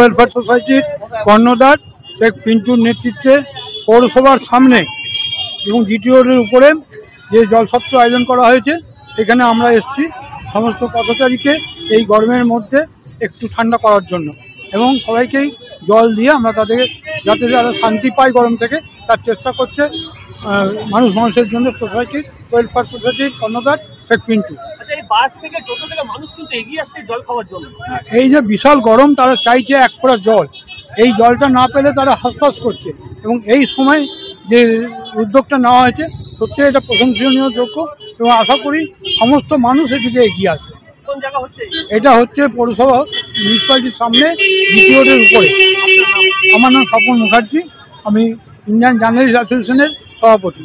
Welfare সোসাইটির কর্ণধার শেখ পিন্টুর নেতৃত্বে পৌরসভার সামনে এবং জিটি রোডের উপরে যে জলছত্র আয়োজন করা হয়েছে সেখানে আমরা এসেছি সমস্ত পথচারীকে এই গরমের মধ্যে একটু ঠান্ডা করার জন্য এবং সবাইকেই জল দিয়ে আমরা তাদেরকে যাতে যারা শান্তি পায় গরম থেকে তার চেষ্টা করছে মানুষের জন্য সোসাইটি ওয়েলফেয়ার সোসাইটির কর্ণধার শেখ পিন্টু। এই যে বিশাল গরম তারা চাইছে এক ফোঁটা জল, এই জলটা না পেলে তারা হাসপাস করছে এবং এই সময় যে উদ্যোগটা নেওয়া হয়েছে সত্যি এটা প্রশংসনীয় যোগ্য এবং আশা করি সমস্ত মানুষ এদিকে এগিয়ে আসবে। এটা হচ্ছে পৌরসভা মিউনিসিপ্যালিটির সামনে জিটি রোডের উপরে। আমার নাম স্বপন মুখার্জি, আমি ইন্ডিয়ান জার্নালিস্ট অ্যাসোসিয়েশনের সভাপতি।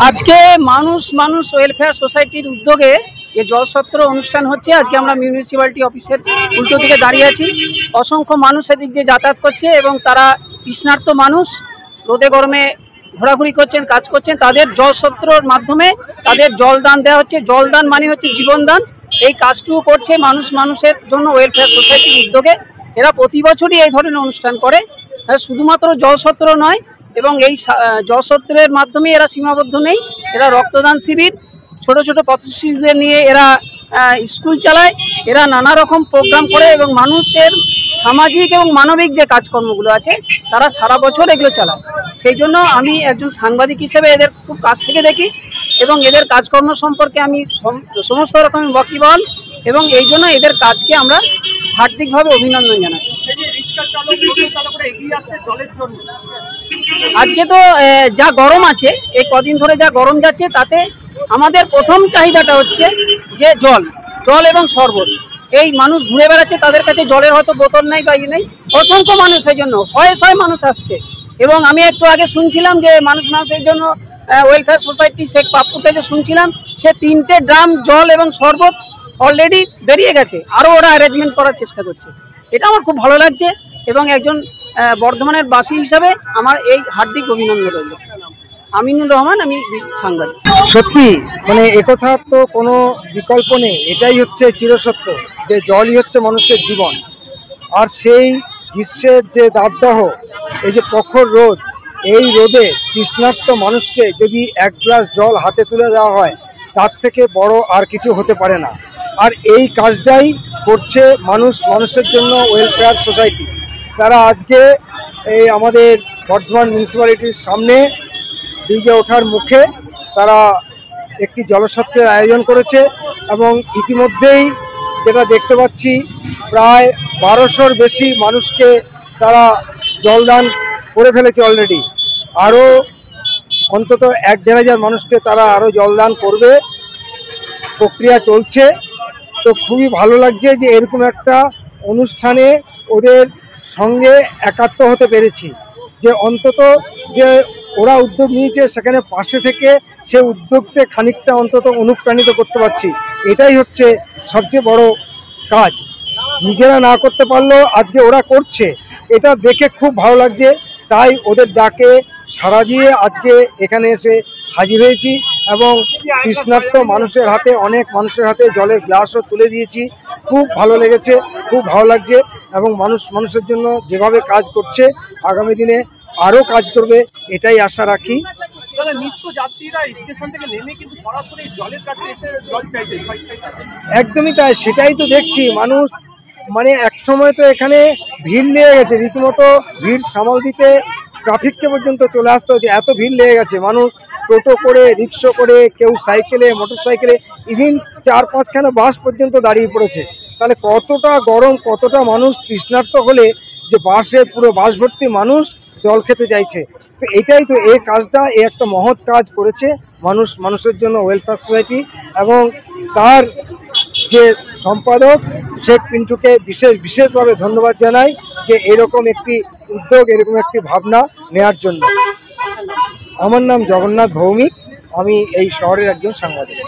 আজকে মানুষ ওয়েলফেয়ার সোসাইটির উদ্যোগে যে জলছত্র অনুষ্ঠান হচ্ছে, আজকে আমরা মিউনিসিপ্যালিটি অফিসের উল্টো দিকে দাঁড়িয়ে আছি। অসংখ্য মানুষ এদিক দিয়ে যাতায়াত করছে এবং তারা তৃষ্ণার্ত মানুষ রোদে গরমে ঘোরাঘুরি করছেন, কাজ করছেন। তাদের জলছত্রর মাধ্যমে তাদের জলদান দেওয়া হচ্ছে। জলদান মানে হচ্ছে জীবনদান। এই কাজটুকু করছে মানুষের জন্য ওয়েলফেয়ার সোসাইটির উদ্যোগে। এরা প্রতি বছরই এই ধরনের অনুষ্ঠান করে। শুধুমাত্র জলছত্র নয় এবং এই জলছত্রের মাধ্যমে এরা সীমাবদ্ধ নেই, এরা রক্তদান শিবির, ছোট ছোট পথশিশুদের নিয়ে এরা স্কুল চালায়, এরা নানা রকম প্রোগ্রাম করে এবং মানুষের সামাজিক এবং মানবিক যে কাজকর্মগুলো আছে তারা সারা বছর এগুলো চালায়। সেই জন্য আমি একজন সাংবাদিক হিসেবে এদের খুব কাছ থেকে দেখি এবং এদের কাজকর্ম সম্পর্কে আমি সমস্ত রকমের ওয়াকিবহাল এবং এই জন্য এদের কাজকে আমরা হার্দিকভাবে অভিনন্দন জানাই। আজকে তো যা গরম আছে, এই কদিন ধরে যা গরম যাচ্ছে, তাতে আমাদের প্রথম চাহিদাটা হচ্ছে যে জল এবং শরবত। এই মানুষ ঘুরে বেড়াচ্ছে, তাদের কাছে জলের হয়তো বোতল নেই বা ইয়ে নেই। অসংখ্য মানুষের জন্য শয়ে মানুষ আসছে এবং আমি একটু আগে শুনছিলাম যে মানুষের জন্য ওয়েলফেয়ার সোসাইটি শেখ পাপ্পুকে যে শুনছিলাম, সে 3টে ড্রাম জল এবং শরবত অলরেডি বেরিয়ে গেছে, আরও ওরা অ্যারেঞ্জমেন্ট করার চেষ্টা করছে। এটা আমার খুব ভালো লাগছে এবং একজন বর্ধমানের বাসী হিসাবে আমার এই হার্দিক অভিনন্দন রইল। আমিনুর রহমান, আমি সাংবাদিক। সত্যি মানে একথার তো কোনো বিকল্প নেই, এটাই হচ্ছে চিরসত্য যে জলই হচ্ছে মানুষের জীবন। আর সেই গ্রীষ্মের যে দাবদাহ, এই যে প্রখর রোদ, এই রোদে তৃষ্ণার্ত মানুষকে যদি এক গ্লাস জল হাতে তুলে দেওয়া হয় তার থেকে বড় আর কিছু হতে পারে না। আর এই কাজটাই করছে মানুষের জন্য ওয়েলফেয়ার সোসাইটি। তারা আজকে এই আমাদের বর্ধমান মিউনিসিপ্যালিটির সামনে ব্রিজে ওঠার মুখে তারা একটি জলছত্রের আয়োজন করেছে এবং ইতিমধ্যেই যেটা দেখতে পাচ্ছি প্রায় 1200-র বেশি মানুষকে তারা জলদান করে ফেলেছে অলরেডি। আরও অন্তত 1-1.5 মানুষকে তারা আরও জলদান করবে, প্রক্রিয়া চলছে। তো খুবই ভালো লাগছে যে এরকম একটা অনুষ্ঠানে ওদের সঙ্গে একাত্ম হতে পেরেছি, যে অন্তত যে ওরা উদ্যোগ নিয়েছে সেখানে পাশে থেকে সে উদ্যোগকে খানিকটা অন্তত অনুপ্রাণিত করতে পারছি। এটাই হচ্ছে সবচেয়ে বড় কাজ। নিজেরা না করতে পারলেও আজকে ওরা করছে, এটা দেখে খুব ভালো লাগছে। তাই ওদের ডাকে সাড়া দিয়ে আজকে এখানে এসে হাজির হয়েছি এবং তৃষ্ণার্ত মানুষের হাতে, অনেক মানুষের হাতে জলের গ্লাসও তুলে দিয়েছি। খুব ভালো লেগেছে, খুব ভালো লাগছে এবং মানুষের জন্য যেভাবে কাজ করছে আগামী দিনে আরও কাজ করবে এটাই আশা রাখি। একদমই তাই, সেটাই তো দেখছি। মানুষ মানে এক সময় তো এখানে ভিড় লেগে গেছে, রীতিমতো ভিড় সামাল দিতে ট্রাফিককে পর্যন্ত চলে আসতে হচ্ছে, এত ভিড় লেগে গেছে। মানুষ টোটো করে, রিক্সা করে, কেউ সাইকেলে, মোটরসাইকেলে, ইভিন 4-5খানা বাস পর্যন্ত দাঁড়িয়ে পড়েছে। তাহলে কতটা গরম, কতটা মানুষ তৃষ্ণার্ত হলে যে বাসে পুরো বাস ভর্তি মানুষ জল খেতে চাইছে। তো এটাই তো এই কাজটা, এই একটা মহৎ কাজ করেছে মানুষের জন্য ওয়েলফেয়ার সোসাইটি এবং তার যে সম্পাদক শেখ পিন্টুকে বিশেষভাবে ধন্যবাদ জানাই যে এরকম একটি উদ্যোগ, এরকম একটি ভাবনা নেওয়ার জন্য। আমার নাম জগন্নাথ ভৌমিক, আমি এই শহরের একজন সাংবাদিক।